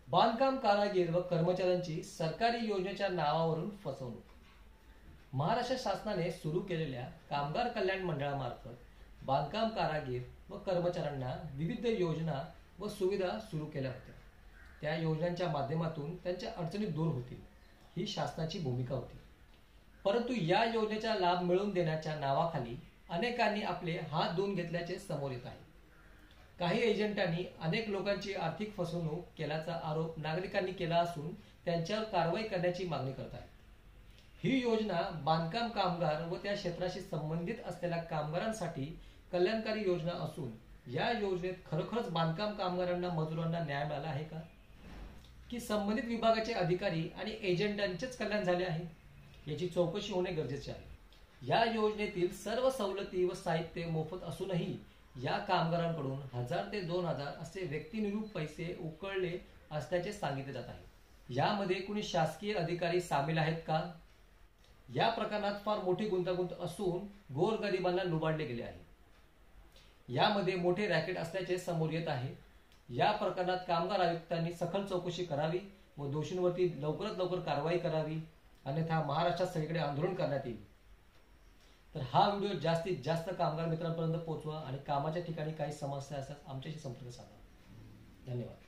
बांधकाम कारागीर व कर्मचाऱ्यांची सरकारी योजनेच्या नावावरून फसवणूक. महाराष्ट्र शासनाने सुरू केलेल्या कामगार कल्याण मंडळामार्फत बांधकाम कारागीर व कर्मचाऱ्यांना विविध योजना व सुविधा सुरू केल्या होत्या. त्या योजनांच्या माध्यमातून त्यांच्या अडचणी दूर होतील ही शासनाची भूमिका होती. परंतु या योजनेचा लाभ मिळवून देण्याच्या नावाखाली अनेकांनी आपले हात धुवून घेतल्याचे समोर येत आहे. काही एजंटांनी अनेक लोकांची आर्थिक फसवणूक केल्याचा आरोप नागरिकांनी केला असून त्यांच्यावर कारवाई करण्याची मागणी करत आहेत. ही योजना बांधकाम कामगार व त्या क्षेत्राशी संबंधित असलेल्या कामगारांसाठी कल्याणकारी योजना असून या योजनेत खरोखरच बांधकाम कामगारांना मजुरांना न्याय मिळाला आहे का, की संबंधित विभागाचे अधिकारी आणि एजंटांचेच कल्याण झाले आहे, याची चौकशी होणे गरजेचे आहे. या योजनेतील सर्व सवलती व साहित्य मोफत असूनही या कामगारांकडून 1000 ते 2000 असे व्यक्तिनिरूप पैसे उकळले असल्याचे सांगितले जात आहे. यामध्ये कुणी शासकीय अधिकारी सामील आहेत का? या प्रकरणात फार मोठी गुंतागुंत असून गोरगरिबांना लुबाडले गेले आहे. यामध्ये मोठे रॅकेट असल्याचे समोर येत आहे. या प्रकरणात कामगार आयुक्तांनी सखोल चौकशी करावी व दोषींवरती लवकरात लवकर कारवाई करावी, अन्यथा महाराष्ट्रात सगळीकडे आंदोलन करण्यात येईल. तर हा व्हिडिओ जास्तीत जास्त कामगार मित्रांपर्यंत पोहोचवा आणि कामाच्या ठिकाणी काही समस्या असल्यास आमच्याशी संपर्क साधा. धन्यवाद.